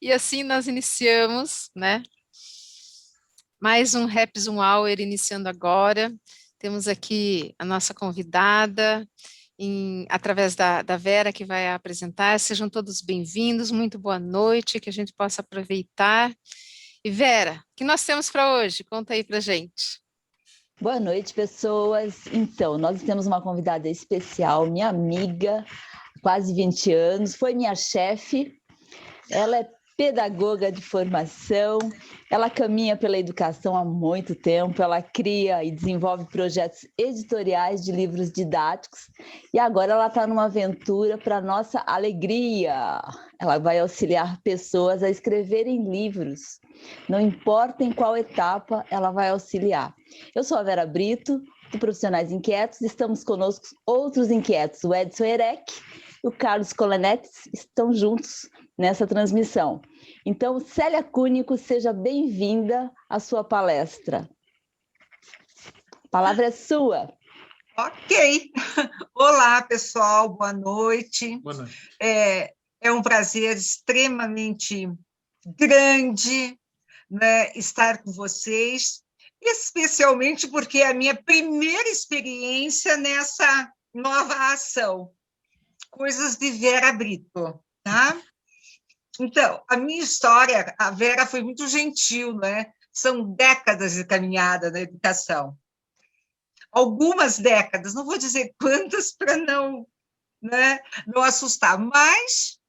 E assim nós iniciamos, né? Mais um Rap Zoom Hour iniciando agora. Temos aqui a nossa convidada, através da Vera, que vai apresentar. Sejam todos bem-vindos, muito boa noite, que a gente possa aproveitar. E Vera, o que nós temos para hoje? Conta aí para gente. Boa noite, pessoas. Então, nós temos uma convidada especial, minha amiga, quase 20 anos, foi minha chefe. Ela é pedagoga de formação, ela caminha pela educação há muito tempo, ela cria e desenvolve projetos editoriais de livros didáticos e agora ela está numa aventura para nossa alegria. Ela vai auxiliar pessoas a escreverem livros, não importa em qual etapa ela vai auxiliar. Eu sou a Vera Brito, do Profissionais Inquietos, estamos conosco outros inquietos, o Edson Erec e o Carlos Colanetes estão juntos nessa transmissão. Então, Célia Cúnico, seja bem-vinda à sua palestra. A palavra é sua. Ok. Olá, pessoal, boa noite. Boa noite. É um prazer extremamente grande, né, estar com vocês, especialmente porque é a minha primeira experiência nessa nova ação, Coisas de Vera Brito, tá? Então, a minha história, a Vera foi muito gentil, né? São décadas de caminhada na educação. Algumas décadas, não vou dizer quantas para não, né, não assustar, mas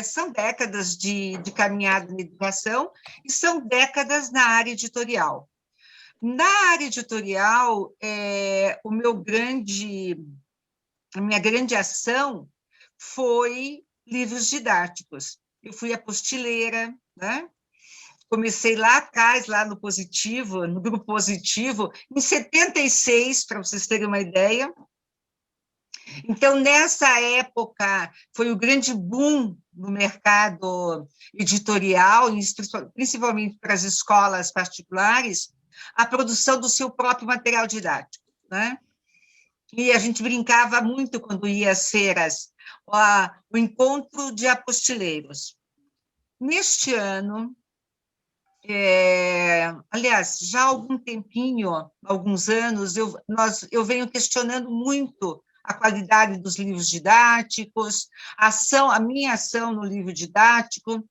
são décadas de caminhada na educação e são décadas na área editorial. Na área editorial, a minha grande ação foi livros didáticos. Eu fui apostileira, né? Comecei lá atrás, lá no Positivo, no Grupo Positivo, em 76, para vocês terem uma ideia. Então, nessa época, foi o grande boom no mercado editorial, principalmente para as escolas particulares, a produção do seu próprio material didático, né? E a gente brincava muito quando ia às feiras, o encontro de apostileiros. Neste ano, aliás, já há algum tempinho, alguns anos, eu venho questionando muito a qualidade dos livros didáticos, a minha ação no livro didático,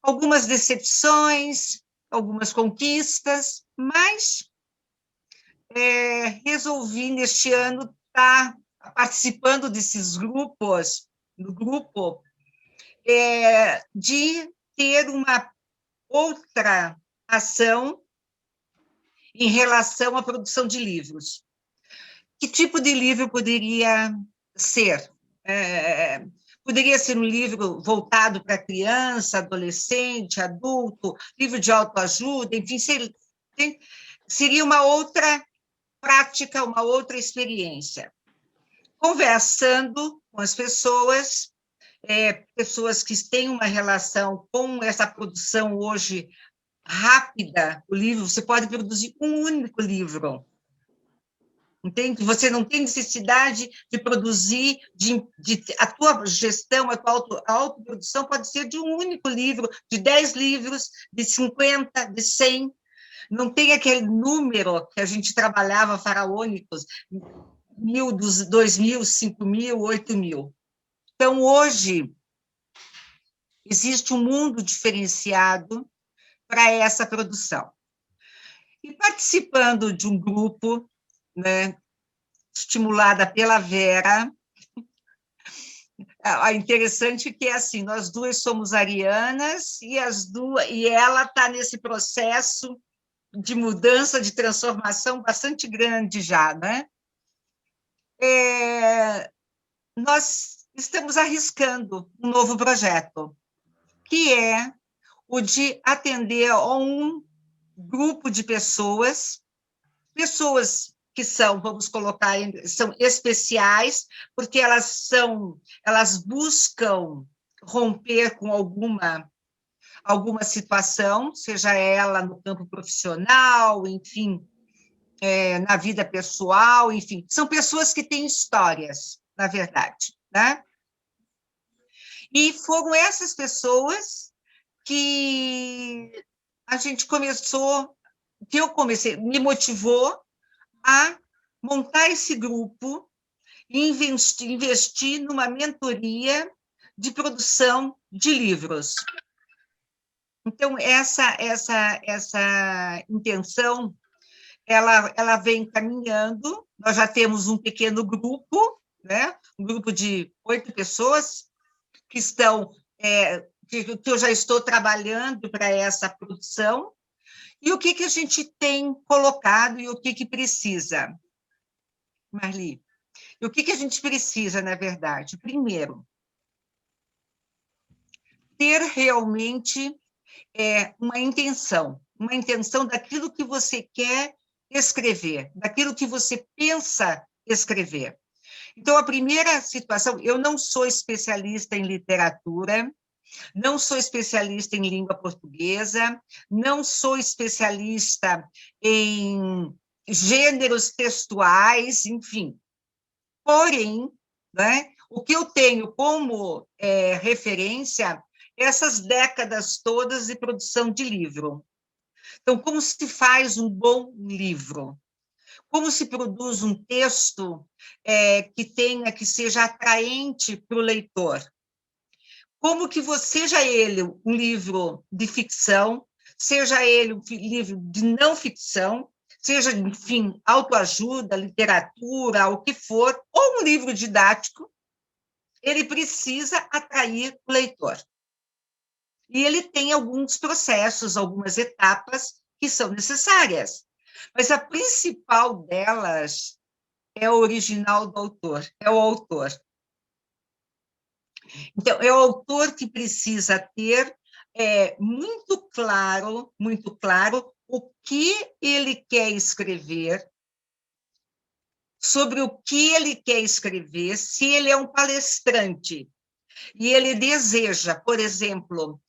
algumas decepções, algumas conquistas, mas resolvi, neste ano, estar participando desses grupos, do grupo, de ter uma outra ação em relação à produção de livros. Que tipo de livro poderia ser? Poderia ser um livro voltado para criança, adolescente, adulto, livro de autoajuda, enfim, seria uma outra prática, uma outra experiência. Conversando com as pessoas, pessoas que têm uma relação com essa produção hoje rápida, o livro, você pode produzir um único livro, entende? Você não tem necessidade de produzir, a tua gestão, a tua autoprodução pode ser de um único livro, de 10 livros, de 50, de 100, não tem aquele número que a gente trabalhava faraônicos, 1.000, 2.000, 5.000, 8.000. Então, hoje, existe um mundo diferenciado para essa produção. E participando de um grupo, né, estimulada pela Vera, interessante que é assim, nós duas somos arianas e ela está nesse processo de mudança, de transformação bastante grande já, né? Nós estamos arriscando um novo projeto, que é o de atender a um grupo de pessoas que são, vamos colocar, são especiais, porque elas buscam romper com alguma situação, seja ela no campo profissional, enfim, na vida pessoal, enfim, são pessoas que têm histórias, na verdade, né? E foram essas pessoas que a gente me motivou a montar esse grupo e investir numa mentoria de produção de livros. Então, essa intenção, ela vem caminhando, nós já temos um pequeno grupo, né? Um grupo de 8 pessoas que estão, que eu já estou trabalhando para essa produção, e o que a gente tem colocado e o que precisa, Marli? E o que a gente precisa, na verdade? Primeiro, ter realmente uma intenção daquilo que você quer escrever, daquilo que você pensa escrever. Então, a primeira situação, eu não sou especialista em literatura, não sou especialista em língua portuguesa, não sou especialista em gêneros textuais, enfim. Porém, né, o que eu tenho como referência essas décadas todas de produção de livro. Então, como se faz um bom livro? Como se produz um texto que seja atraente para o leitor? Como que seja ele um livro de ficção, seja ele um livro de não ficção, seja, enfim, autoajuda, literatura, o que for, ou um livro didático, ele precisa atrair o leitor. E ele tem alguns processos, algumas etapas que são necessárias. Mas a principal delas é o original do autor, é o autor. Então, é o autor que precisa ter muito claro o que ele quer escrever, sobre o que ele quer escrever, se ele é um palestrante e ele deseja, por exemplo,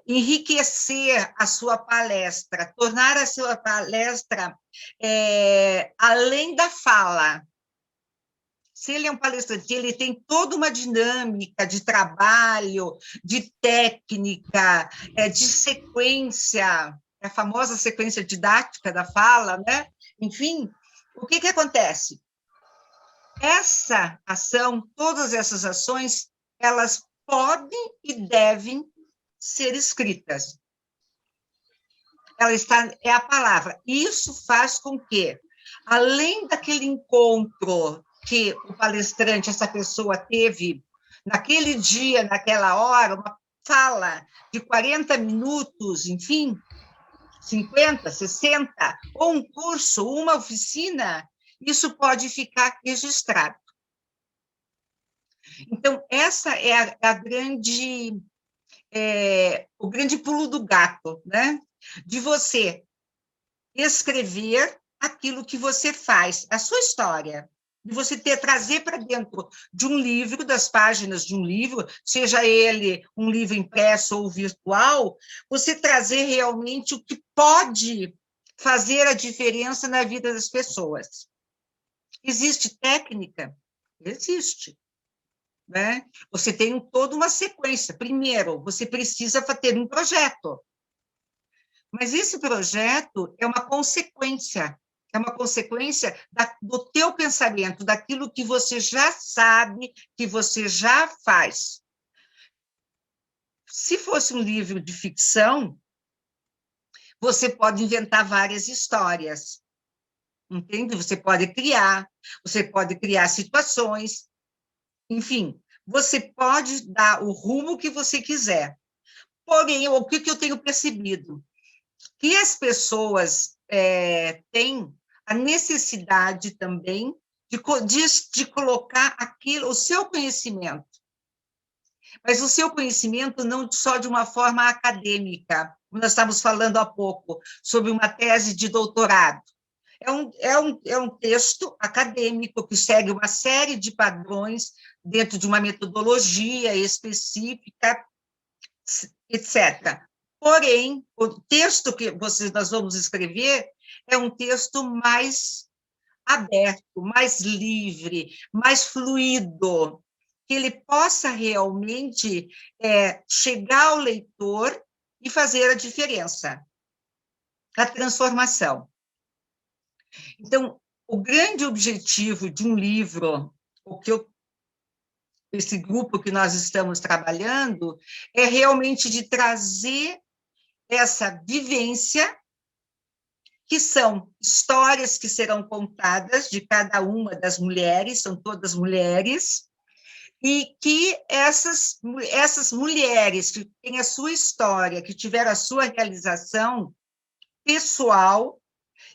enriquecer a sua palestra, tornar a sua palestra além da fala. Se ele é um palestrante, ele tem toda uma dinâmica de trabalho, de técnica, de sequência, a famosa sequência didática da fala, né? Enfim, o que acontece? Essa ação, todas essas ações, elas podem e devem ser escritas. É a palavra. Isso faz com que, além daquele encontro que o palestrante, essa pessoa teve naquele dia, naquela hora, uma fala de 40 minutos, enfim, 50, 60, ou um curso, uma oficina, isso pode ficar registrado. Então, essa é o grande pulo do gato, né? De você escrever aquilo que você faz, a sua história, de você trazer para dentro de um livro, das páginas de um livro, seja ele um livro impresso ou virtual, você trazer realmente o que pode fazer a diferença na vida das pessoas. Existe técnica? Existe. Né? Você tem toda uma sequência. Primeiro, você precisa ter um projeto. Mas esse projeto é uma consequência do teu pensamento, daquilo que você já sabe, que você já faz. Se fosse um livro de ficção, você pode inventar várias histórias, entende? Você pode criar situações, enfim, você pode dar o rumo que você quiser. Porém, o que eu tenho percebido? Que as pessoas têm a necessidade também de colocar o seu conhecimento. Mas o seu conhecimento não só de uma forma acadêmica, como nós estávamos falando há pouco, sobre uma tese de doutorado. É um texto acadêmico que segue uma série de padrões dentro de uma metodologia específica, etc. Porém, o texto que nós vamos escrever é um texto mais aberto, mais livre, mais fluido, que ele possa realmente chegar ao leitor e fazer a diferença, a transformação. Então, o grande objetivo de um livro, esse grupo que nós estamos trabalhando, é realmente de trazer essa vivência, que são histórias que serão contadas de cada uma das mulheres, são todas mulheres, e que essas mulheres que têm a sua história, que tiveram a sua realização pessoal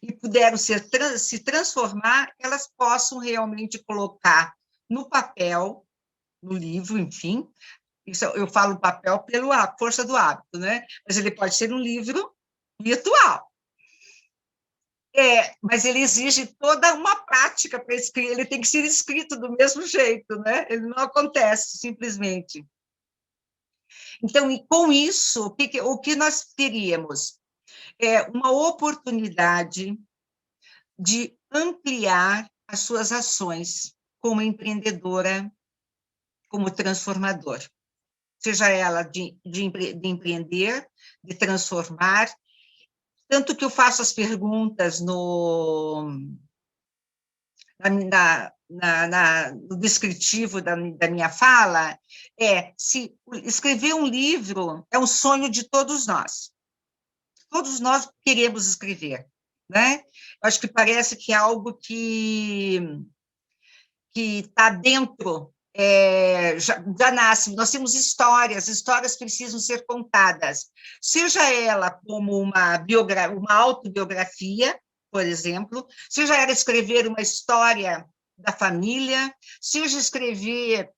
e puderam se transformar, elas possam realmente colocar no papel, no livro, enfim, isso eu falo papel pela força do hábito, né? Mas ele pode ser um livro virtual. Mas ele exige toda uma prática para escrever, ele tem que ser escrito do mesmo jeito, né? Ele não acontece simplesmente. Então, e com isso, o que nós teríamos? Uma oportunidade de ampliar as suas ações como empreendedora, como transformador. Seja ela de empreender, de transformar. Tanto que eu faço as perguntas no descritivo da minha fala, se escrever um livro é um sonho de todos nós. Todos nós queremos escrever, né? Acho que parece que é algo que está dentro, já nasce. Nós temos histórias precisam ser contadas, seja ela como uma autobiografia, por exemplo, seja ela escrever uma história da família, seja escrever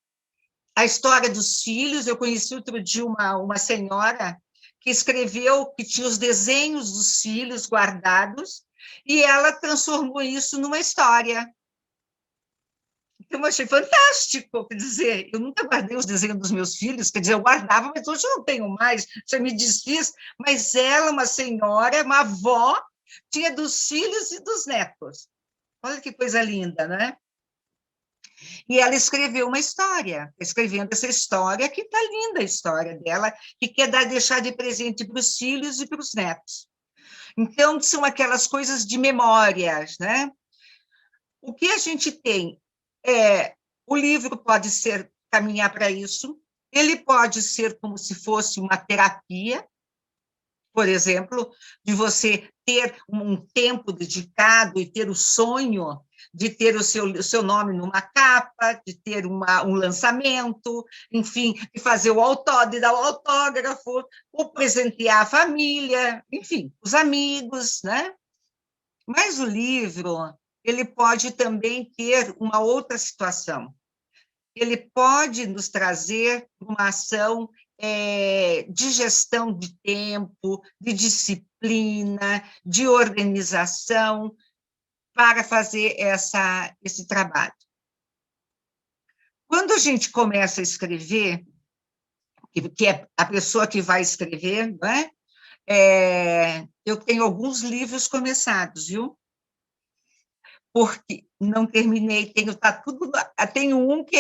a história dos filhos. Eu conheci outro dia uma senhora que escreveu, que tinha os desenhos dos filhos guardados, e ela transformou isso numa história. Eu achei fantástico, quer dizer, eu nunca guardei os desenhos dos meus filhos, quer dizer, eu guardava, mas hoje eu não tenho mais, já me desfiz, mas ela, uma senhora, uma avó, tinha dos filhos e dos netos. Olha que coisa linda, né? E ela escreveu uma história, escrevendo essa história, que está linda a história dela, que quer deixar de presente para os filhos e para os netos. Então, são aquelas coisas de memórias, né? O que a gente tem o livro pode caminhar para isso, ele pode ser como se fosse uma terapia, por exemplo, de você ter um tempo dedicado e ter o sonho de ter o seu nome numa capa, de ter um lançamento, enfim, de fazer de dar o autógrafo, ou presentear a família, enfim, os amigos, né? Mas o livro, ele pode também ter uma outra situação. Ele pode nos trazer uma ação de gestão de tempo, de disciplina, de organização, para fazer esse trabalho. Quando a gente começa a escrever, que é a pessoa que vai escrever, não é? Eu tenho alguns livros começados, viu? Porque não terminei, tenho um que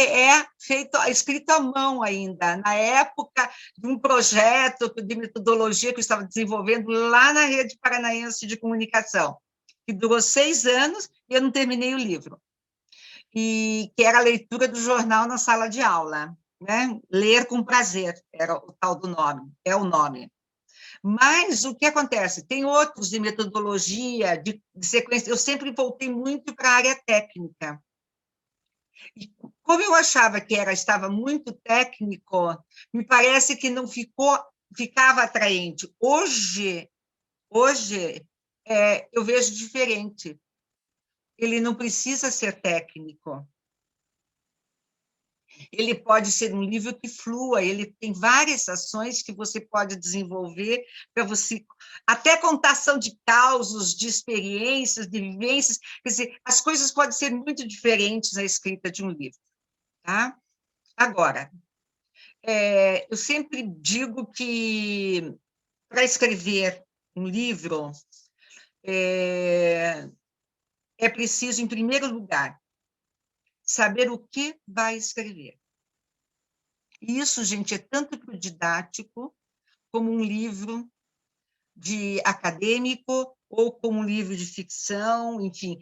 escrito à mão ainda, na época de um projeto de metodologia que eu estava desenvolvendo lá na Rede Paranaense de Comunicação, que durou 6 anos e eu não terminei o livro, e que era a leitura do jornal na sala de aula, né? Ler com prazer, era o tal do nome, é o nome. Mas o que acontece? Tem outros de metodologia, de sequência. Eu sempre voltei muito para a área técnica. E como eu achava que estava muito técnico, me parece que não ficava atraente. Hoje eu vejo diferente. Ele não precisa ser técnico. Ele pode ser um livro que flua, ele tem várias ações que você pode desenvolver para você, até contação de causos, de experiências, de vivências, quer dizer, as coisas podem ser muito diferentes na escrita de um livro, tá? Agora, eu sempre digo que para escrever um livro é preciso, em primeiro lugar, saber o que vai escrever. E isso, gente, é tanto para o didático, como um livro de acadêmico, ou como um livro de ficção, enfim.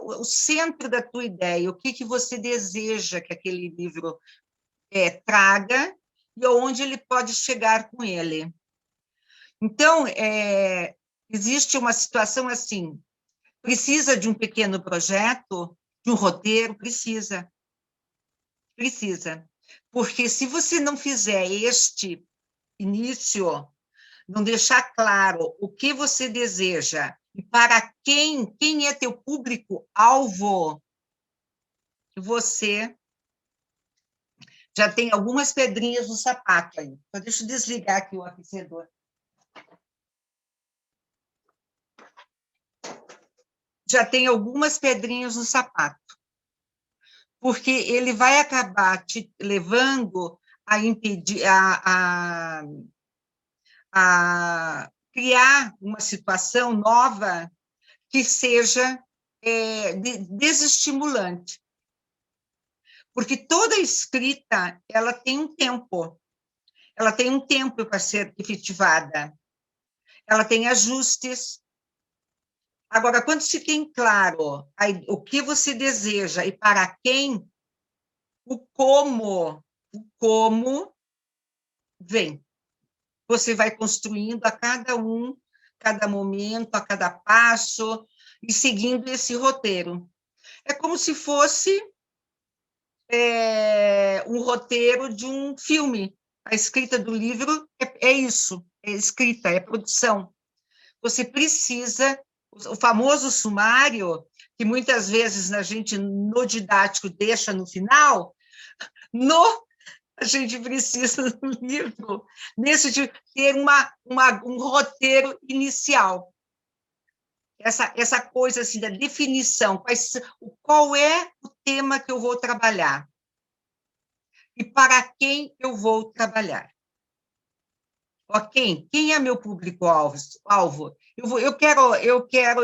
O centro da tua ideia, o que você deseja que aquele livro traga, e aonde ele pode chegar com ele. Então, existe uma situação assim, precisa de um pequeno projeto, de um roteiro? Precisa. Porque se você não fizer este início, não deixar claro o que você deseja e para quem é teu público-alvo, você já tem algumas pedrinhas no sapato aí. Então, deixa eu desligar aqui o aquecedor. Já tem algumas pedrinhas no sapato, porque ele vai acabar te levando a impedir, a criar uma situação nova que seja desestimulante. Porque toda escrita, ela tem um tempo para ser efetivada, ela tem ajustes. Agora, quando se tem claro o que você deseja e para quem, o como vem. Você vai construindo a cada momento, a cada passo, e seguindo esse roteiro. É como se fosse um roteiro de um filme. A escrita do livro é isso, é escrita, é produção. Você precisa, o famoso sumário, que muitas vezes a gente, no didático, deixa no final, a gente precisa, no livro, ter um roteiro inicial. Essa coisa assim, da definição, qual é o tema que eu vou trabalhar e para quem eu vou trabalhar. Ok? Quem é meu público-alvo? Eu quero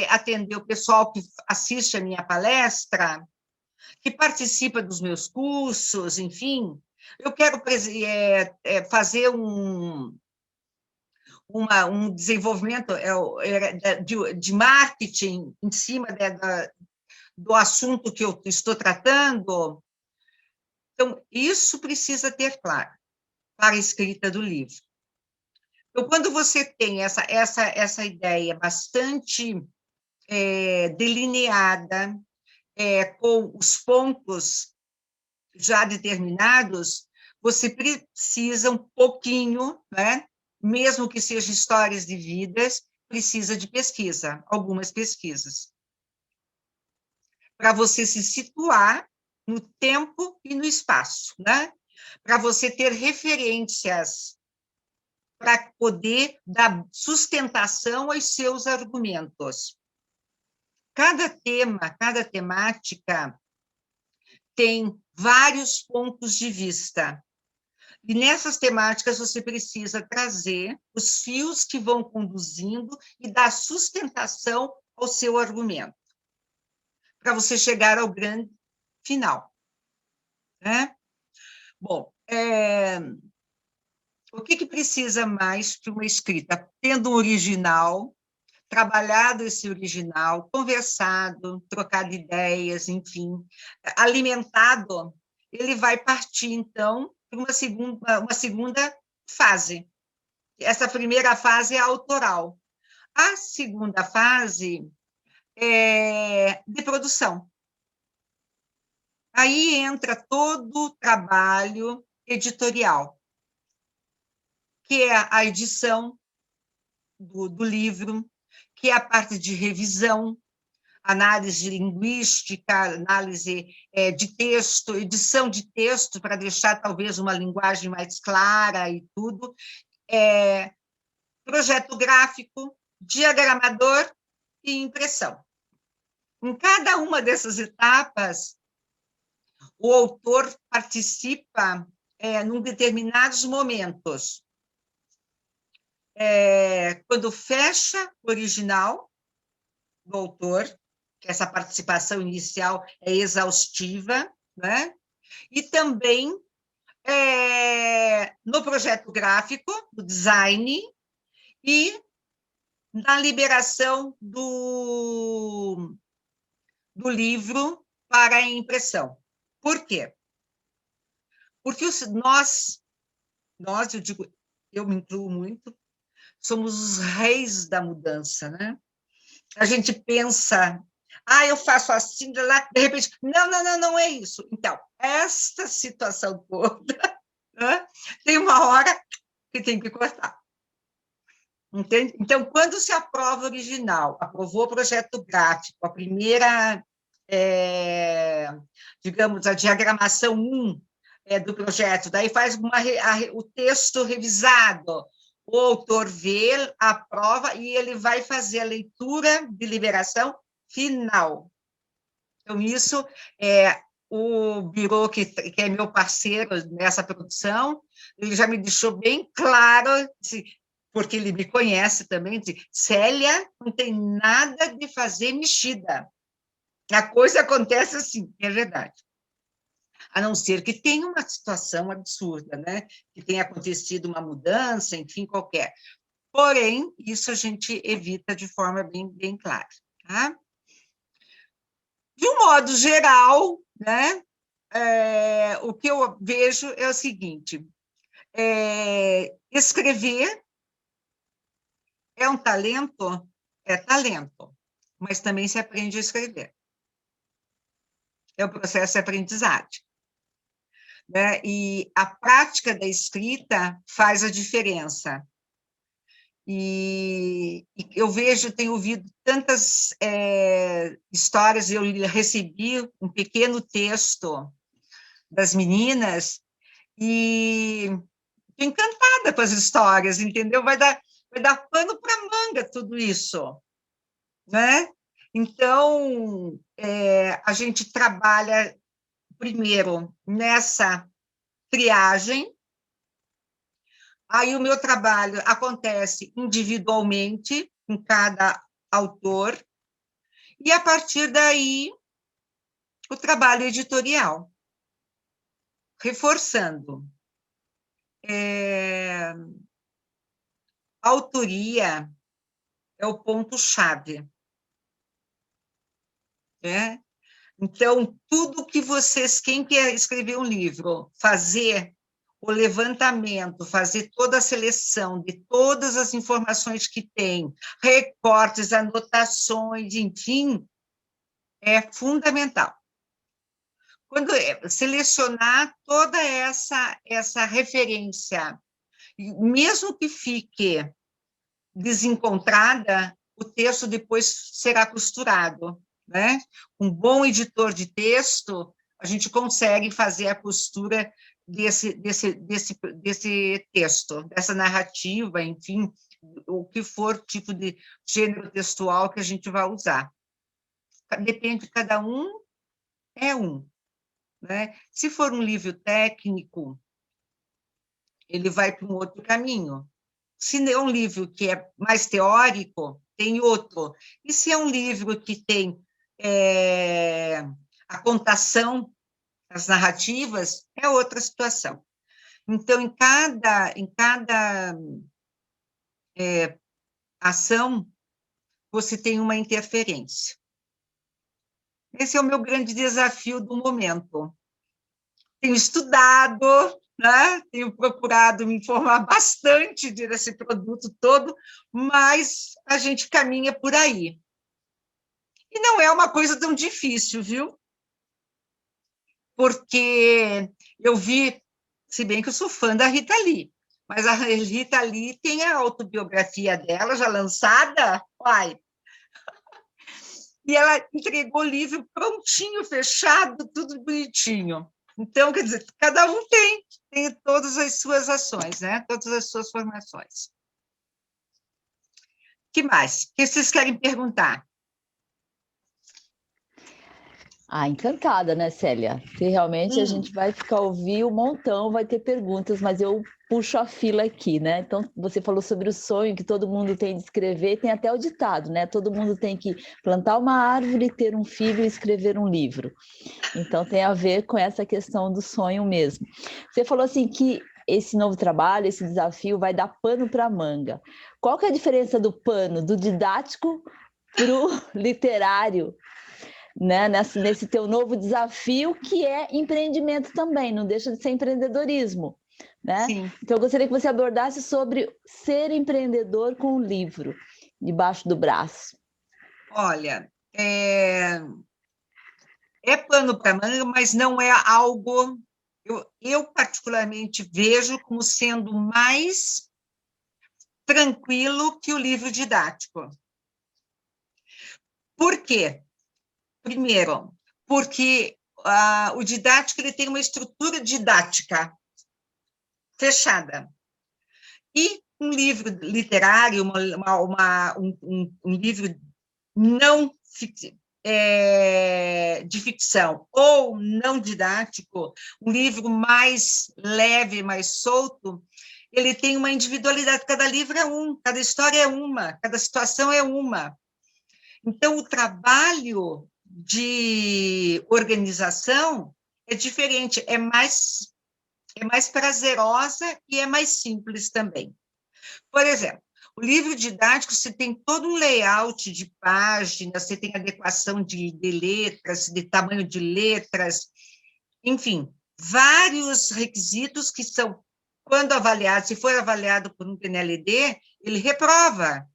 atender o pessoal que assiste a minha palestra, que participa dos meus cursos, enfim. Eu quero fazer um desenvolvimento de marketing em cima do assunto que eu estou tratando. Então, isso precisa ter claro para a escrita do livro. Então, quando você tem essa ideia bastante delineada, com os pontos já determinados, você precisa um pouquinho, né? Mesmo que sejam histórias de vidas, precisa de pesquisa, algumas pesquisas, para você se situar no tempo e no espaço, né? Para você ter referências para poder dar sustentação aos seus argumentos. Cada tema, cada temática tem vários pontos de vista. E nessas temáticas você precisa trazer os fios que vão conduzindo e dar sustentação ao seu argumento, para você chegar ao grande final. Né? Bom, o que precisa mais que uma escrita? Tendo um original, trabalhado esse original, conversado, trocado ideias, enfim, alimentado, ele vai partir, então, para uma segunda fase. Essa primeira fase é autoral. A segunda fase é de produção. Aí entra todo o trabalho editorial, que é a edição do livro, que é a parte de revisão, análise linguística, análise de texto, edição de texto, para deixar talvez uma linguagem mais clara e tudo, projeto gráfico, diagramador e impressão. Em cada uma dessas etapas, o autor participa em determinados momentos. Quando fecha o original do autor, que essa participação inicial é exaustiva, né? E também no projeto gráfico, no design, e na liberação do livro para a impressão. Por quê? Porque nós, eu digo, eu me incluo muito, somos os reis da mudança, né? A gente pensa, eu faço assim, lá, de repente, não é isso. Então, esta situação toda, né, tem uma hora que tem que cortar. Entende? Então, quando se aprova o original, aprovou o projeto gráfico, a primeira, digamos, a diagramação 1 do projeto, daí faz o texto revisado, o autor vê, aprova, e ele vai fazer a leitura de liberação final. Então, isso o Birô, que é meu parceiro nessa produção, ele já me deixou bem claro, porque ele me conhece também, diz, Célia, não tem nada de fazer mexida. A coisa acontece assim, é verdade. A não ser que tenha uma situação absurda, né? Que tenha acontecido uma mudança, enfim, qualquer. Porém, isso a gente evita de forma bem clara. Tá? De um modo geral, né? O que eu vejo é o seguinte, escrever é um talento? É talento, mas também se aprende a escrever. É um processo de aprendizagem. Né? E a prática da escrita faz a diferença. E eu vejo, tenho ouvido tantas histórias, eu recebi um pequeno texto das meninas e estou encantada com as histórias, entendeu? Vai dar pano para manga tudo isso, né? Então, a gente trabalha primeiro nessa triagem, aí o meu trabalho acontece individualmente, em cada autor, e a partir daí o trabalho editorial, reforçando. A autoria é o ponto-chave. Né? Então, tudo que quem quer escrever um livro, fazer o levantamento, fazer toda a seleção de todas as informações que tem, recortes, anotações, enfim, é fundamental. Quando selecionar toda essa referência, mesmo que fique desencontrada, o texto depois será costurado, né? Um bom editor de texto, a gente consegue fazer a costura desse texto, dessa narrativa, enfim, o que for tipo de gênero textual que a gente vai usar. Depende, cada um é um. Né? Se for um livro técnico, ele vai para um outro caminho. Se é um livro que é mais teórico, tem outro. E se é um livro que tem a contação, as narrativas, é outra situação. Então, em cada ação, você tem uma interferência. Esse é o meu grande desafio do momento. Tenho estudado, né? Tenho procurado me informar bastante desse produto todo, mas a gente caminha por aí. E não é uma coisa tão difícil, viu? Porque eu vi, se bem que eu sou fã da Rita Lee, mas a Rita Lee tem a autobiografia dela já lançada, uai. E ela entregou o livro prontinho, fechado, tudo bonitinho. Então, quer dizer, cada um tem todas as suas ações, né? Todas as suas formações. O que mais? O que vocês querem perguntar? Ah, encantada, né, Célia? Que realmente a Hum, gente vai ficar ouvir um montão, vai ter perguntas, mas eu puxo a fila aqui, né? Então, você falou sobre o sonho que todo mundo tem de escrever, tem até o ditado, né? Todo mundo tem que plantar uma árvore, ter um filho e escrever um livro. Então, tem a ver com essa questão do sonho mesmo. Você falou assim que esse novo trabalho, esse desafio vai dar pano para manga. Qual que é a diferença do pano, do didático para o literário? Né, nesse teu novo desafio, que é empreendimento também, não deixa de ser empreendedorismo, né? sim. Então, eu gostaria que você abordasse sobre ser empreendedor com um livro debaixo do braço. Olha, é pano para manga, mas não é algo. Eu particularmente vejo como sendo mais tranquilo que o livro didático. Por quê? Primeiro, porque o didático ele tem uma estrutura didática fechada. E um livro literário, um livro não de ficção ou não didático, um livro mais leve, mais solto, ele tem uma individualidade, cada livro é cada história é uma, cada situação é uma. Então, o trabalho de organização é diferente, é mais prazerosa e é mais simples também. Por exemplo, o livro didático, você tem todo um layout de páginas, você tem adequação de letras, de tamanho de letras, enfim, vários requisitos que são, quando avaliado, se for avaliado por um PNLD, ele reprova.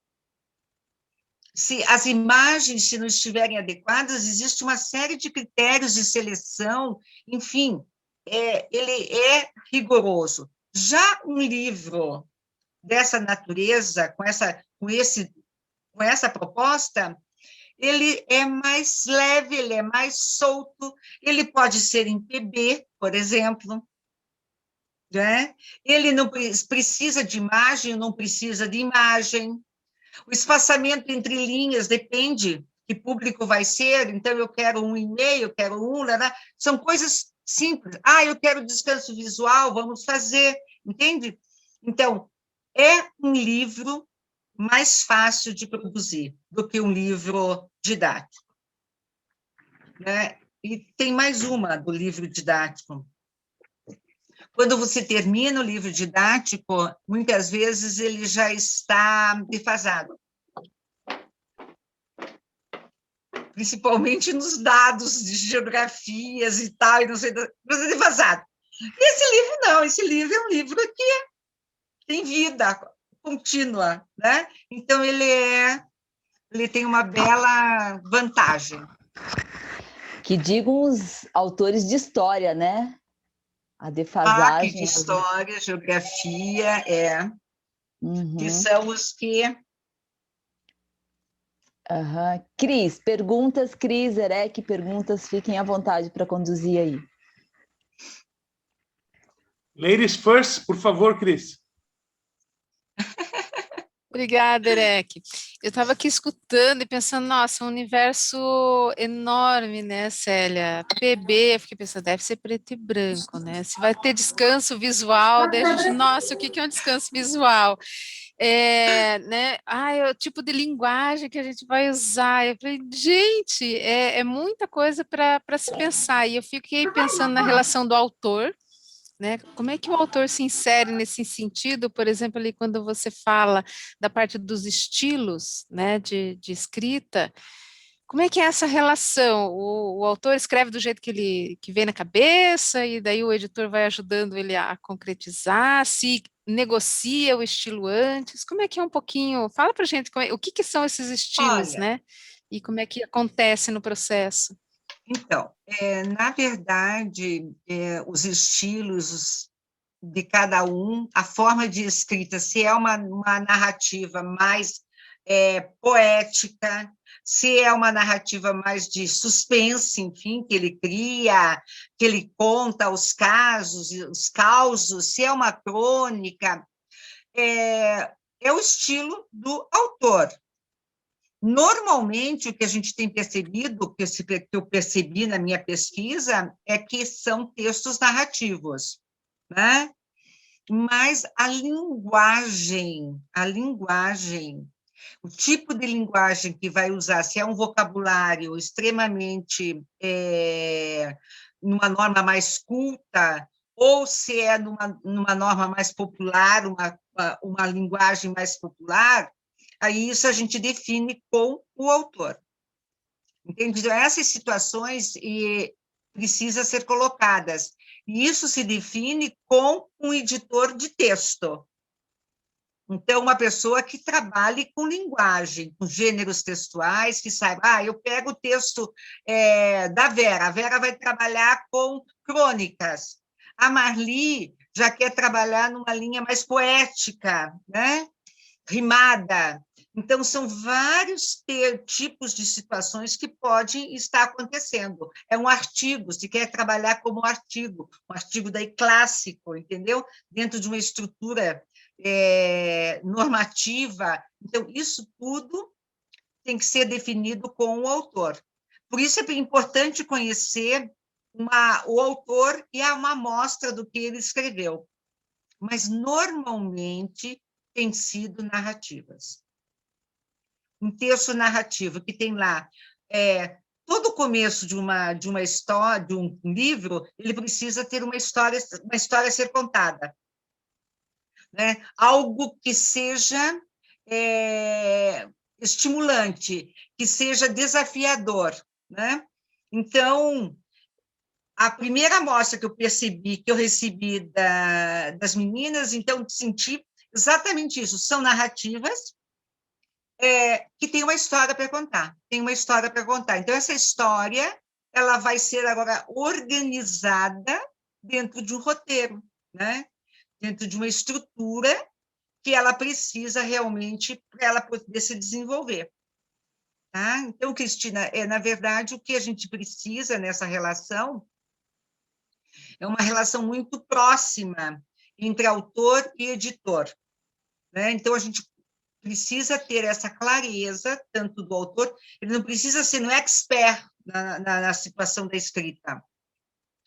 Se as imagens, se não estiverem adequadas, existe uma série de critérios de seleção, enfim, ele é rigoroso. Já um livro dessa natureza, com essa proposta, ele é mais leve, ele é mais solto, ele pode ser em PB, por exemplo, né? Ele não precisa de imagem, não precisa de imagem. O espaçamento entre linhas depende que público vai ser, então eu quero um e-mail, quero né? São coisas simples. Ah, eu quero descanso visual, vamos fazer, entende? Então, é um livro mais fácil de produzir do que um livro didático, né? E tem mais uma do livro didático. Quando você termina o livro didático, muitas vezes ele já está defasado, principalmente nos dados de geografias e tal, e não sei, mas é defasado. Esse livro não, esse livro é um livro que tem vida contínua, né? Então ele tem uma bela vantagem. Que digam os autores de história, né? A Que defasagem. de história, geografia, que Uhum. são os que... Uhum. Cris, perguntas, Cris, Erec, perguntas, fiquem à vontade para conduzir aí. Ladies first, por favor, Cris. Obrigada, Erec. Eu estava aqui escutando e pensando, nossa, um universo enorme, né, Célia? PB, eu fiquei pensando, deve ser preto e branco, né? Se vai ter descanso visual, daí a gente, nossa, o que é um descanso visual? Né? É o tipo de linguagem que a gente vai usar. Eu falei, gente, é muita coisa para se pensar. E eu fiquei pensando na relação do autor, né? Como é que o autor se insere nesse sentido, por exemplo, ali quando você fala da parte dos estilos, né, de escrita, como é que é essa relação? O autor escreve do jeito que vem na cabeça, e daí o editor vai ajudando ele a concretizar, se negocia o estilo antes, como é que é um pouquinho, fala pra gente o que são esses estilos, Olha, né? E como é que acontece no processo? então, na verdade, os estilos de cada um, a forma de escrita, se é uma narrativa mais poética, se é uma narrativa mais de suspense, enfim, que ele cria, que ele conta os casos, os causos, se é uma crônica, é o estilo do autor. Normalmente, o que a gente tem percebido, que eu percebi na minha pesquisa, é que são textos narrativos, né? Mas a linguagem, o tipo de linguagem que vai usar, se é um vocabulário extremamente numa norma mais culta, ou se é numa norma mais popular, uma linguagem mais popular, aí isso a gente define com o autor. Entende? Então, essas situações precisam ser colocadas. E isso se define com um editor de texto. Então, uma pessoa que trabalhe com linguagem, com gêneros textuais, que saiba, eu pego o texto da Vera, a Vera vai trabalhar com crônicas, a Marli já quer trabalhar numa linha mais poética, né? Rimada. Então, são vários tipos de situações que podem estar acontecendo. É um artigo, se quer trabalhar como um artigo daí clássico, entendeu? Dentro de uma estrutura normativa. Então, isso tudo tem que ser definido com o autor. Por isso é importante conhecer o autor e uma amostra do que ele escreveu. Mas, normalmente, tem sido narrativas. Um texto narrativo que tem lá todo o começo de uma história, de um livro, ele precisa ter uma história a ser contada, né? Algo que seja estimulante, que seja desafiador, né? Então, a primeira amostra que eu recebi das meninas, então, senti exatamente isso, são narrativas que tem uma história para contar, Então, essa história, ela vai ser agora organizada dentro de um roteiro, né? Dentro de uma estrutura que ela precisa realmente para ela poder se desenvolver. Tá? Então, Cristina, na verdade, o que a gente precisa nessa relação é uma relação muito próxima entre autor e editor, né? Então, a gente precisa ter essa clareza, tanto do autor, ele não precisa ser um expert na situação da escrita,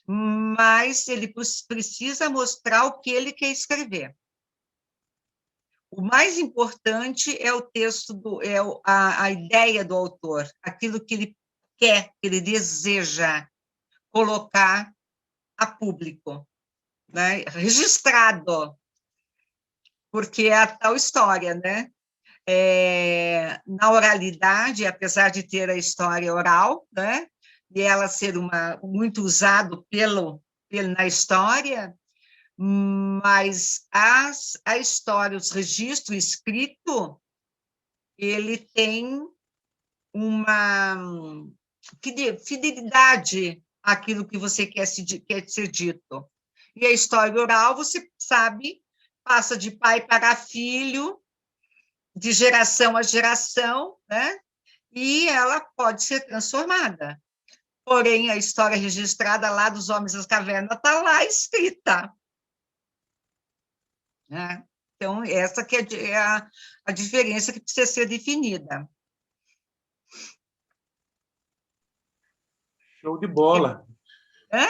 mas ele precisa mostrar o que ele quer escrever. O mais importante é o texto, a ideia do autor, aquilo que ele quer, que ele deseja colocar a público, né? Registrado, porque é a tal história, né? Na oralidade, apesar de ter a história oral, né? E ela ser muito usado na história, mas a história, os registros escrito, ele tem uma fidelidade àquilo que você quer ser dito. E a história oral, você sabe, passa de pai para filho, de geração a geração, né? E ela pode ser transformada. Porém, a história registrada lá dos homens das cavernas está lá escrita. Né? Então, essa que é a diferença que precisa ser definida. Show de bola. Hã?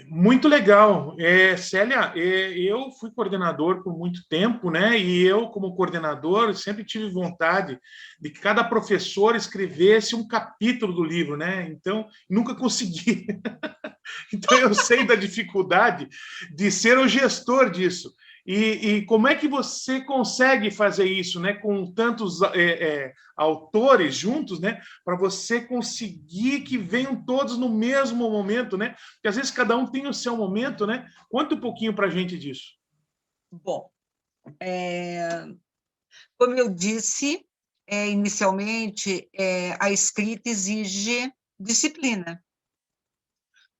Muito legal. Célia, eu fui coordenador por muito tempo, né? E eu, como coordenador, sempre tive vontade de que cada professor escrevesse um capítulo do livro, né? Então, nunca consegui. Então, eu sei da dificuldade de ser o gestor disso. E como é que você consegue fazer isso, né? Com tantos autores juntos, né? Para você conseguir que venham todos no mesmo momento, né? Porque às vezes cada um tem o seu momento, né? Conta um pouquinho para a gente disso. Bom, como eu disse inicialmente, a escrita exige disciplina.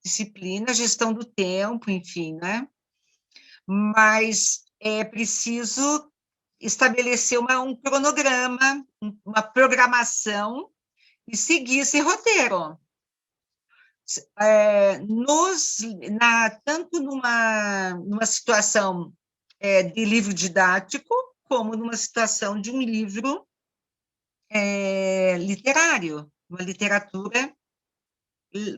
Disciplina, gestão do tempo, enfim, né? Mas é preciso estabelecer um cronograma, uma programação e seguir esse roteiro. Tanto numa situação de livro didático, como numa situação de um livro literário, uma literatura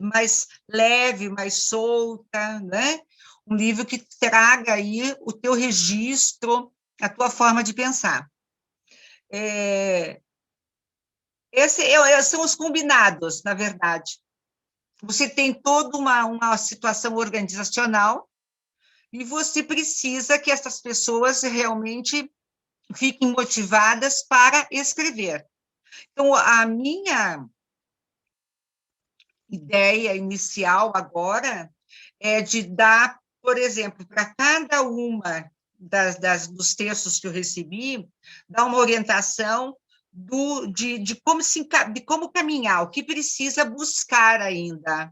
mais leve, mais solta, né? Um livro que traga aí o teu registro, a tua forma de pensar. Esses são os combinados, na verdade. Você tem toda uma situação organizacional e você precisa que essas pessoas realmente fiquem motivadas para escrever. Então, a minha ideia inicial agora é de dar, por exemplo, para cada uma dos textos que eu recebi, dar uma orientação de como caminhar, o que precisa buscar ainda.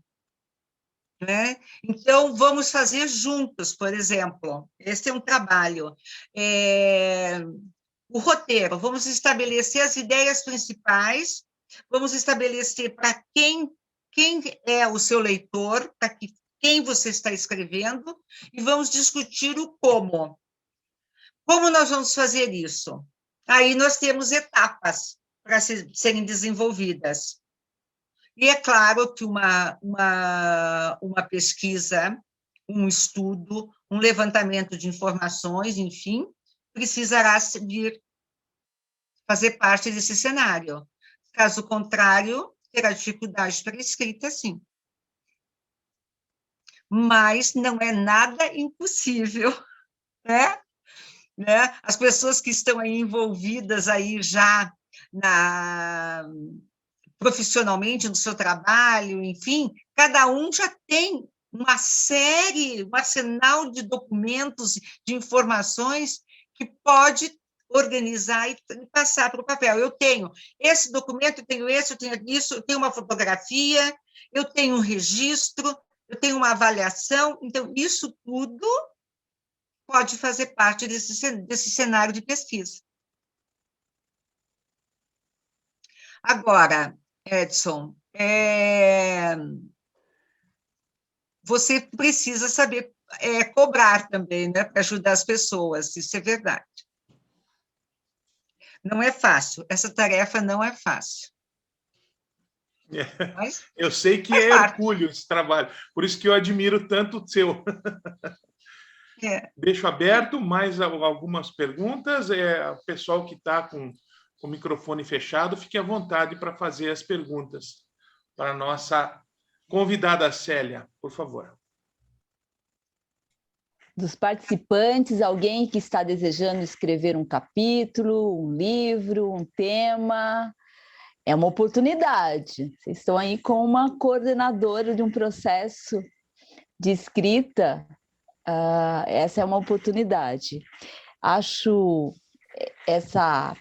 Né? Então, vamos fazer juntos, por exemplo. Esse é um trabalho. O roteiro, vamos estabelecer as ideias principais, vamos estabelecer para quem é o seu leitor, para quem você está escrevendo, e vamos discutir o como. Como nós vamos fazer isso? Aí nós temos etapas para serem desenvolvidas. E é claro que uma pesquisa, um estudo, um levantamento de informações, enfim, precisará vir fazer parte desse cenário. Caso contrário, terá dificuldade para a escrita, sim. Mas não é nada impossível, né? As pessoas que estão aí envolvidas aí já profissionalmente no seu trabalho, enfim, cada um já tem uma série, um arsenal de documentos, de informações que pode organizar e passar para o papel. Eu tenho esse documento, eu tenho esse, eu tenho isso, eu tenho uma fotografia, eu tenho um registro, eu tenho uma avaliação, então isso tudo pode fazer parte desse cenário de pesquisa. Agora, Edson, você precisa saber cobrar também, né, para ajudar as pessoas, isso é verdade. Não é fácil, essa tarefa não é fácil. Mas eu sei que é hercúleo esse trabalho, por isso que eu admiro tanto o seu. Deixo aberto mais algumas perguntas. O pessoal que está com o microfone fechado, fique à vontade para fazer as perguntas para a nossa convidada Célia, por favor. Dos participantes, alguém que está desejando escrever um capítulo, um livro, um tema, é uma oportunidade. Vocês estão aí com uma coordenadora de um processo de escrita, essa é uma oportunidade. Acho essa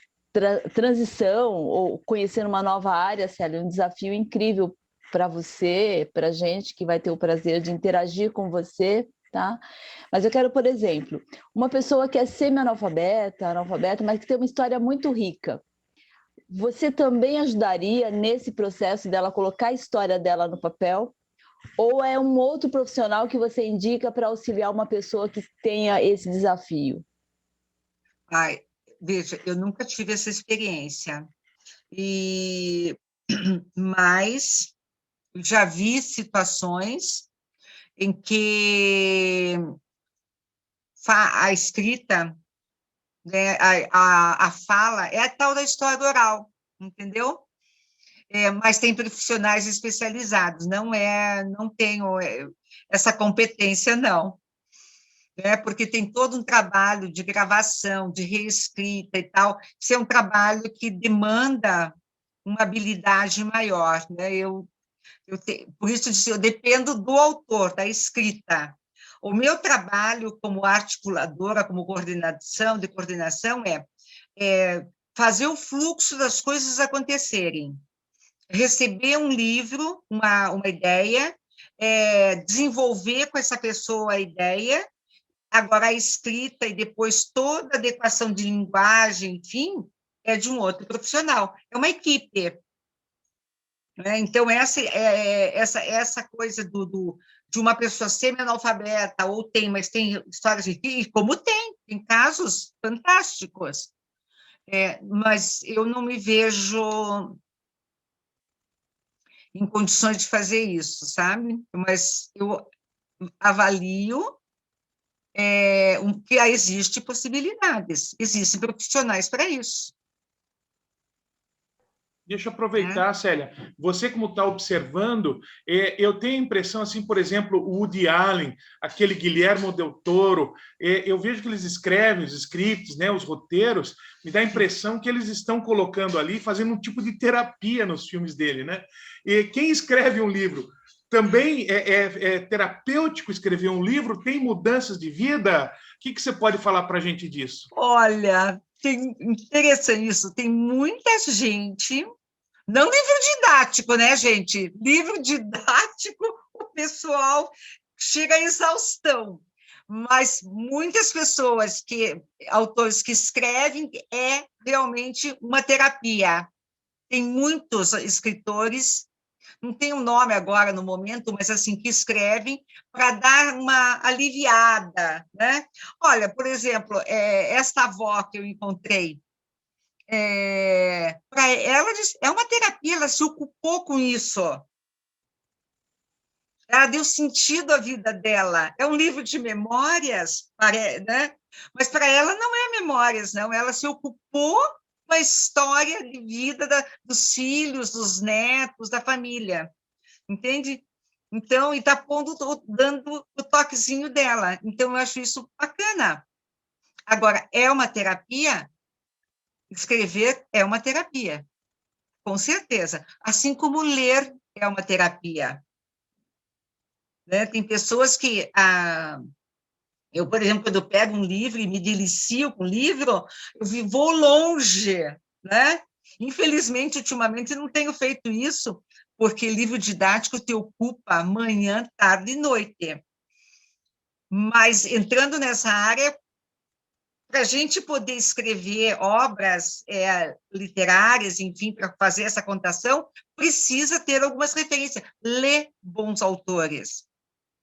transição, ou conhecer uma nova área, Célia, um desafio incrível para você, para a gente que vai ter o prazer de interagir com você, tá? Mas eu quero, por exemplo, uma pessoa que é semi-analfabeta, analfabeta, mas que tem uma história muito rica. Você também ajudaria nesse processo dela colocar a história dela no papel? Ou é um outro profissional que você indica para auxiliar uma pessoa que tenha esse desafio? Veja, eu nunca tive essa experiência, mas já vi situações em que a escrita, né, a fala é a tal da história oral, entendeu? Mas tem profissionais especializados, não tenho essa competência, não. Porque tem todo um trabalho de gravação, de reescrita e tal, isso é um trabalho que demanda uma habilidade maior, né? Por isso, eu dependo do autor, da escrita. O meu trabalho como articuladora, como coordenação é fazer o fluxo das coisas acontecerem, receber um livro, uma ideia, desenvolver com essa pessoa a ideia. Agora, a escrita e depois toda a adequação de linguagem, enfim, é de um outro profissional. É uma equipe. Né? Então, essa coisa de uma pessoa semi-analfabeta, mas tem histórias de... E como tem casos fantásticos. Mas eu não me vejo em condições de fazer isso, sabe? Mas eu avalio que existem possibilidades, existem profissionais para isso. Deixa eu aproveitar, Célia. Você, como está observando, eu tenho a impressão, assim, por exemplo, o Woody Allen, aquele Guillermo del Toro, eu vejo que eles escrevem os scripts, né, os roteiros, me dá a impressão que eles estão colocando ali, fazendo um tipo de terapia nos filmes dele, né? E quem escreve um livro também é terapêutico escrever um livro? Tem mudanças de vida? O que você pode falar para a gente disso? Olha, interessante isso. Tem muita gente, não livro didático, né, gente? Livro didático, o pessoal chega à exaustão. Mas muitas pessoas, autores que escrevem, é realmente uma terapia. Tem muitos escritores, não tem um nome agora no momento, mas assim, que escrevem para dar uma aliviada, né? Olha, por exemplo, esta avó que eu encontrei, para ela é uma terapia, ela se ocupou com isso. Ela deu sentido à vida dela. É um livro de memórias, né? Mas para ela não é memórias, não. Ela se ocupou com a história de vida dos filhos, dos netos, da família. Entende? Então, e está dando o toquezinho dela. Então, eu acho isso bacana. Agora, é uma terapia? Escrever é uma terapia, com certeza. Assim como ler é uma terapia. Né? Tem pessoas que... eu, por exemplo, quando eu pego um livro e me delicio com o livro, eu vou longe, né? Infelizmente, ultimamente, não tenho feito isso, porque livro didático te ocupa manhã, tarde e noite. Mas, entrando nessa área, para a gente poder escrever obras literárias, enfim, para fazer essa contação, precisa ter algumas referências. Ler bons autores,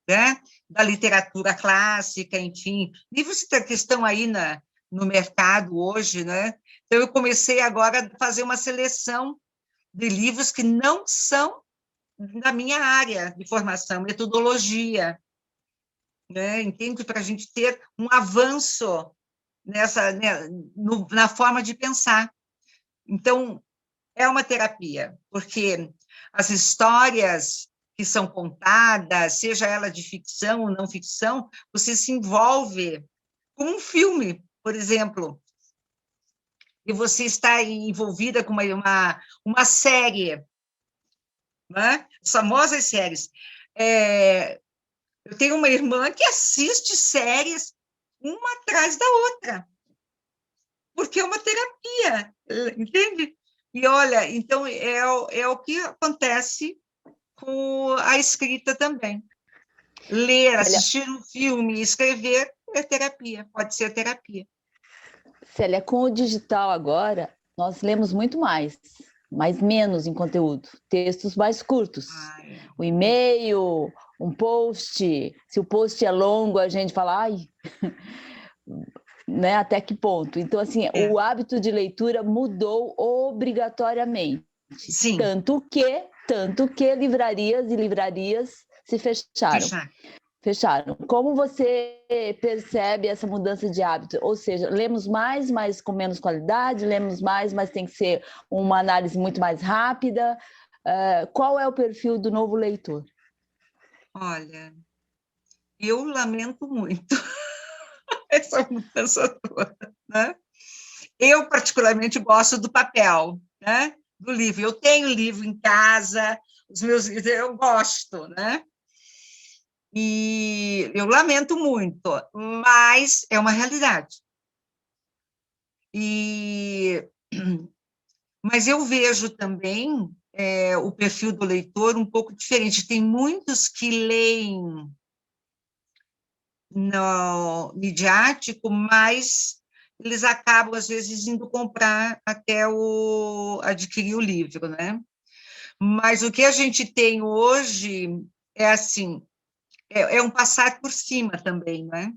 né? Da literatura clássica, enfim. Livros que estão aí no mercado hoje, né? Então, eu comecei agora a fazer uma seleção de livros que não são da minha área de formação, metodologia, né? Entende? Para a gente ter um avanço na forma de pensar. Então, é uma terapia, porque as histórias que são contadas, seja ela de ficção ou não ficção, você se envolve com um filme, por exemplo, e você está envolvida com uma série, né? As famosas séries. Eu tenho uma irmã que assiste séries uma atrás da outra, porque é uma terapia, entende? E olha, então é o que acontece com a escrita também. Ler, assistir um filme, escrever é terapia, pode ser terapia. Célia, com o digital agora, nós lemos muito mais, mas menos em conteúdo, textos mais curtos. O e-mail, um post, se o post é longo, a gente fala, ai, né, até que ponto? Então, assim, o hábito de leitura mudou obrigatoriamente. Sim. Tanto que livrarias e livrarias se fecharam. Como você percebe essa mudança de hábito? Ou seja, lemos mais, mas com menos qualidade, lemos mais, mas tem que ser uma análise muito mais rápida. Qual é o perfil do novo leitor? Olha, eu lamento muito essa mudança toda, né? Eu, particularmente, gosto do papel, né? Do livro. Eu tenho livro em casa, os meus livros eu gosto, né? E eu lamento muito, mas é uma realidade. Mas eu vejo também o perfil do leitor um pouco diferente. Tem muitos que leem no midiático, mas eles acabam, às vezes, indo comprar até adquirir o livro, né? Mas o que a gente tem hoje é assim, é um passar por cima também, não é?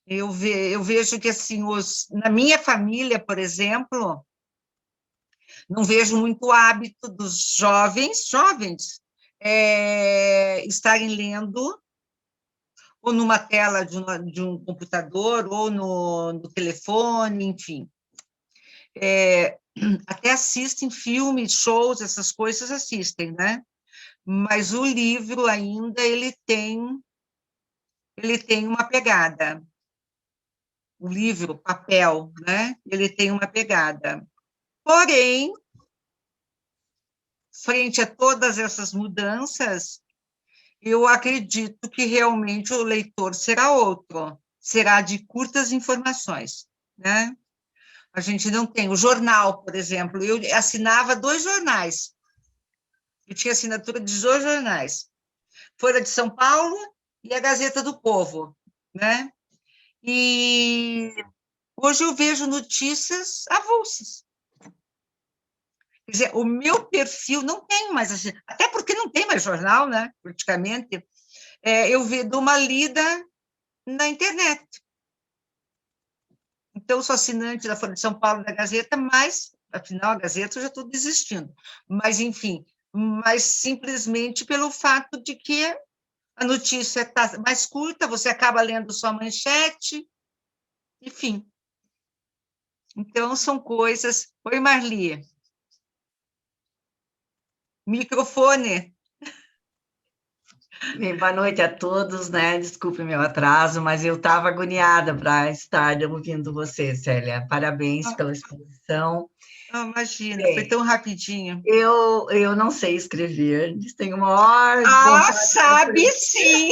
Eu vejo que, assim, na minha família, por exemplo, não vejo muito hábito dos jovens estarem lendo ou numa tela de um computador, ou no telefone, enfim. Até assistem filmes, shows, essas coisas assistem, né? Mas o livro ainda, ele tem uma pegada. O livro, papel, né? Ele tem uma pegada. Porém, frente a todas essas mudanças, eu acredito que realmente o leitor será outro, será de curtas informações, né? A gente não tem. O jornal, por exemplo, eu assinava 2 jornais. Eu tinha assinatura de 2 jornais. Folha de São Paulo e a Gazeta do Povo, né? E hoje eu vejo notícias avulsas. Quer dizer, o meu perfil não tem mais, assim, até porque não tem mais jornal, né? Praticamente. Eu dou uma lida na internet. Então, eu sou assinante da Folha de São Paulo, da Gazeta, mas, afinal, a Gazeta eu já estou desistindo. Mas, enfim, simplesmente pelo fato de que a notícia está mais curta, você acaba lendo só a manchete, enfim. Então, são coisas... Oi, Marli. Microfone. Bem, boa noite a todos, né? Desculpe meu atraso, mas eu estava agoniada para estar ouvindo você, Célia. Parabéns pela exposição. Imagina, foi tão rapidinho. Eu não sei escrever, tenho uma maior vontade. Sabe sim!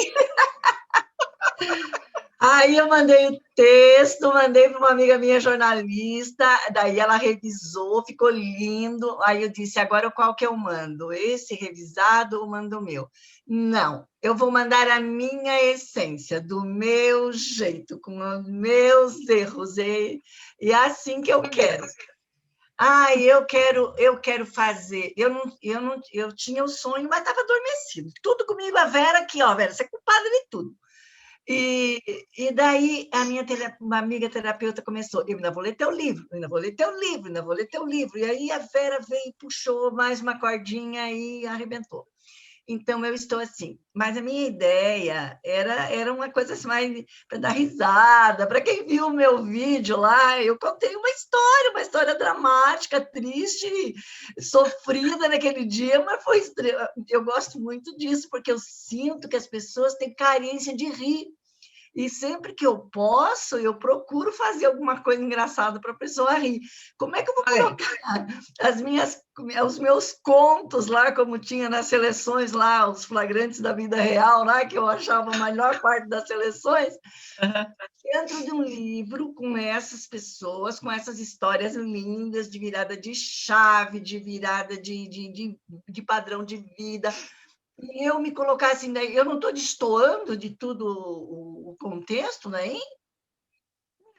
Aí eu mandei o texto, mandei para uma amiga minha jornalista, daí ela revisou, ficou lindo. Aí eu disse, agora qual que eu mando? Esse revisado ou mando o meu? Não, eu vou mandar a minha essência, do meu jeito, com os meus erros, e é assim que eu quero. Eu quero fazer. Eu tinha o sonho, mas estava adormecido. Tudo comigo, a Vera aqui, ó, Vera, você é culpada de tudo. E daí uma amiga terapeuta começou, eu ainda vou ler teu livro, ainda vou ler teu livro, ainda vou ler teu livro. E aí a Vera veio e puxou mais uma cordinha e arrebentou. Então, eu estou assim. Mas a minha ideia era uma coisa assim, mais para dar risada. Para quem viu o meu vídeo lá, eu contei uma história dramática, triste, sofrida naquele dia, mas eu gosto muito disso, porque eu sinto que as pessoas têm carência de rir. E sempre que eu posso, eu procuro fazer alguma coisa engraçada para a pessoa rir. Como é que eu vou colocar os meus contos lá, como tinha nas seleções lá, os flagrantes da vida real, lá, que eu achava a melhor parte das seleções, dentro de um livro com essas pessoas, com essas histórias lindas de virada de chave, de virada de padrão de vida. E eu me colocar assim, eu não estou destoando de tudo o contexto, né?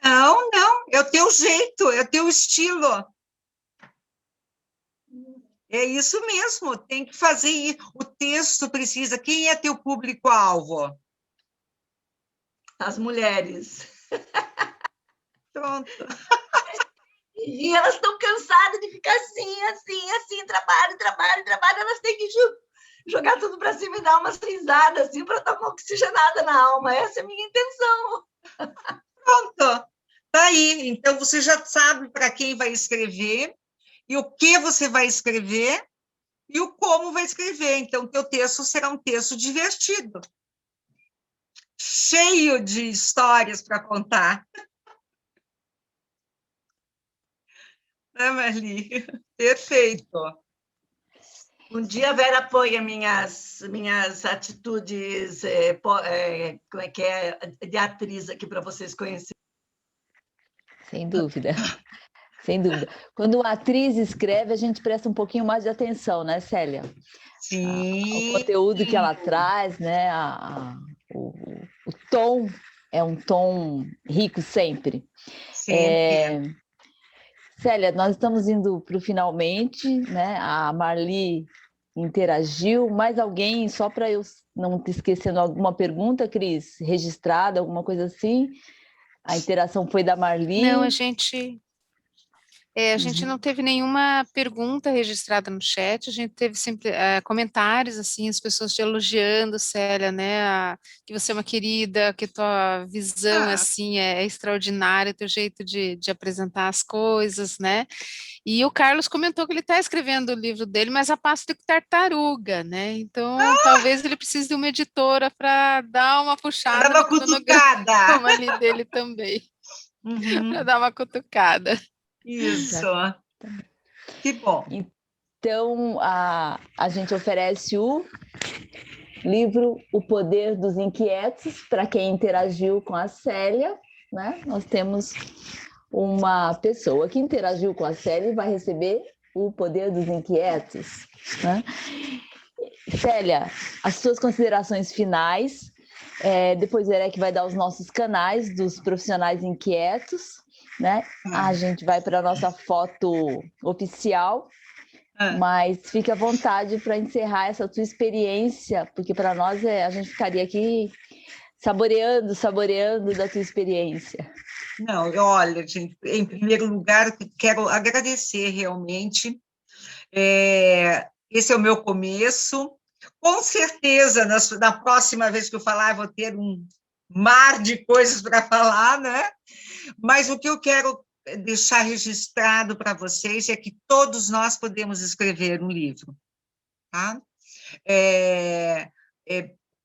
Não, é o teu jeito, é o teu estilo. É isso mesmo, tem que fazer. O texto precisa. Quem é teu público-alvo? As mulheres. Pronto. E elas estão cansadas de ficar assim, trabalho, elas têm que jogar tudo para cima e dar umas risadas, assim, para dar uma oxigenada na alma. Essa é a minha intenção. Pronto, tá aí. Então, você já sabe para quem vai escrever, e o que você vai escrever, e o como vai escrever. Então, teu texto será um texto divertido, cheio de histórias para contar. Né, Marli? Perfeito. Um dia a Vera apoia minhas atitudes, como é que é, de atriz aqui para vocês conhecerem. Sem dúvida. Sem dúvida. Quando uma atriz escreve, a gente presta um pouquinho mais de atenção, né, Célia? Sim. O conteúdo que ela traz, né? O tom é um tom rico sempre. Sempre. Célia, nós estamos indo para o finalmente, né? A Marli interagiu. Mais alguém, só para eu não te esquecendo alguma pergunta, Cris, registrada, alguma coisa assim? A interação foi da Marli. Não, a gente não teve nenhuma pergunta registrada no chat, a gente teve sempre comentários, assim, as pessoas te elogiando, Célia, né, que você é uma querida, que tua visão, assim, é extraordinária, teu jeito de apresentar as coisas, né, e o Carlos comentou que ele está escrevendo o livro dele, mas a passo de tartaruga, né, então talvez ele precise de uma editora para dar uma puxada Dá uma no cronograma cutucada. ali dele também, para dar uma cutucada. Isso. Que bom. Então, a gente oferece o livro O Poder dos Inquietos, para quem interagiu com a Célia, né? Nós temos uma pessoa que interagiu com a Célia e vai receber O Poder dos Inquietos, né? Célia, as suas considerações finais, depois o Eric vai dar os nossos canais dos profissionais inquietos, né? A gente vai para a nossa foto oficial, mas fique à vontade para encerrar essa tua experiência, porque para nós a gente ficaria aqui saboreando da tua experiência. Não, olha, gente, em primeiro lugar, quero agradecer realmente. Esse é o meu começo. Com certeza, na próxima vez que eu falar, eu vou ter um mar de coisas para falar, né? Mas o que eu quero deixar registrado para vocês é que todos nós podemos escrever um livro, tá?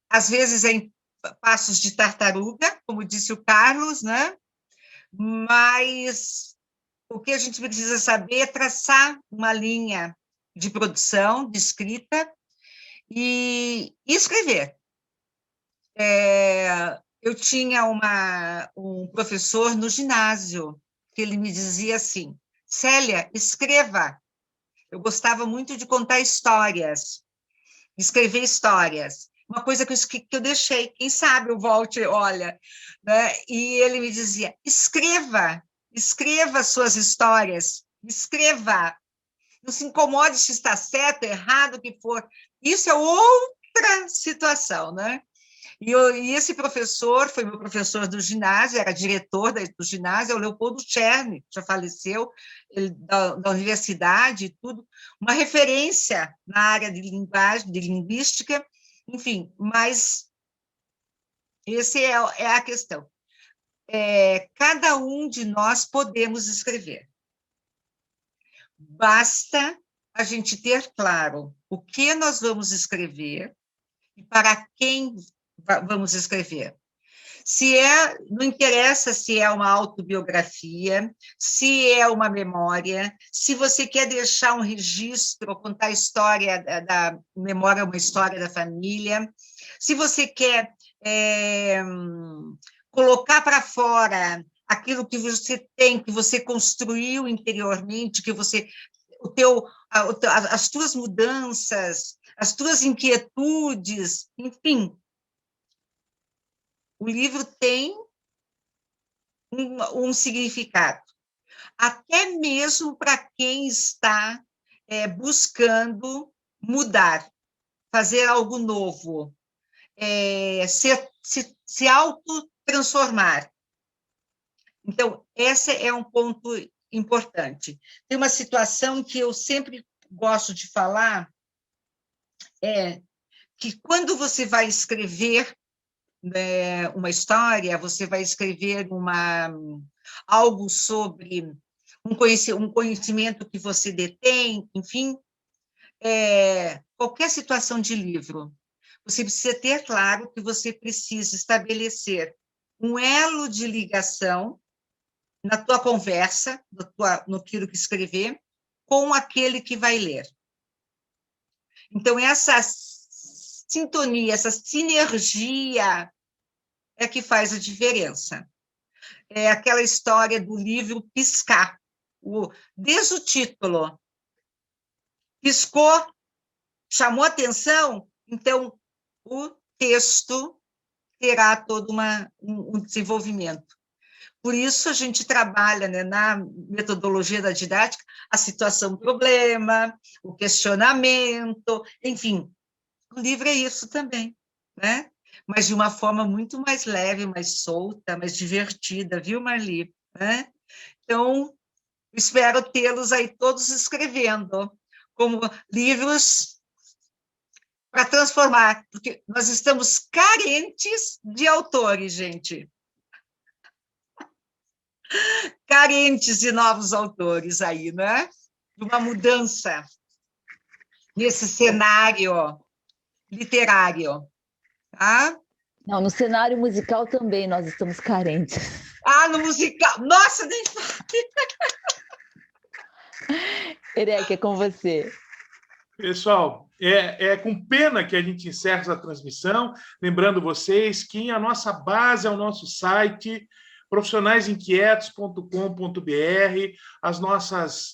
Às vezes em passos de tartaruga, como disse o Carlos, né? Mas o que a gente precisa saber é traçar uma linha de produção, de escrita, e escrever. Eu tinha um professor no ginásio, que ele me dizia assim, Célia, escreva. Eu gostava muito de contar histórias, escrever histórias. Uma coisa que eu deixei, quem sabe eu volte, olha. Né? E ele me dizia, escreva suas histórias, escreva. Não se incomode se está certo, errado, o que for. Isso é outra situação, né? E esse professor foi meu professor do ginásio, era diretor do ginásio, é o Leopoldo Czerny, já faleceu, ele, da universidade e tudo, uma referência na área de linguagem, de linguística, enfim, mas essa é a questão. Cada um de nós podemos escrever. Basta a gente ter claro o que nós vamos escrever e para quem vamos escrever. Não interessa se é uma autobiografia, se é uma memória, se você quer deixar um registro, contar a história da memória, uma história da família, se você quer colocar para fora aquilo que você tem, que você construiu interiormente, que você as tuas mudanças, as tuas inquietudes, enfim. O livro tem um significado, até mesmo para quem está buscando mudar, fazer algo novo, se autotransformar. Então, esse é um ponto importante. Tem uma situação que eu sempre gosto de falar, que quando você vai escrever uma história, você vai escrever algo sobre um conhecimento que você detém, enfim, qualquer situação de livro, você precisa ter claro que você precisa estabelecer um elo de ligação na tua conversa, no que escrever, com aquele que vai ler. Então, essa sintonia, essa sinergia é que faz a diferença. É aquela história do livro piscar. Desde o título, piscou, chamou atenção, então o texto terá todo um desenvolvimento. Por isso, a gente trabalha, né, na metodologia da didática a situação-problema, o questionamento, enfim. O livro é isso também, né? mas de uma forma muito mais leve, mais solta, mais divertida, viu, Marli? Então, espero tê-los aí todos escrevendo como livros para transformar, porque nós estamos carentes de autores, gente. Carentes de novos autores aí, né? De uma mudança nesse cenário literário. Tá? Não, no cenário musical também nós estamos carentes. No musical. Nossa, nem... Ereque, é com você. Pessoal, é com pena que a gente encerra essa transmissão, lembrando vocês que a nossa base é o nosso site, profissionaisinquietos.com.br, as nossas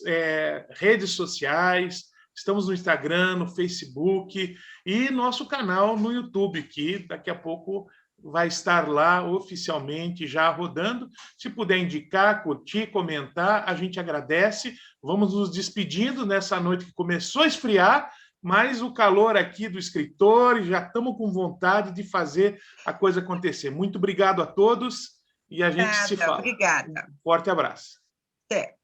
redes sociais, estamos no Instagram, no Facebook e nosso canal no YouTube, que daqui a pouco vai estar lá oficialmente já rodando. Se puder indicar, curtir, comentar, a gente agradece. Vamos nos despedindo nessa noite que começou a esfriar, mas o calor aqui do escritor, e já estamos com vontade de fazer a coisa acontecer. Muito obrigado a todos e a gente se fala. Obrigada. Um forte abraço. Até.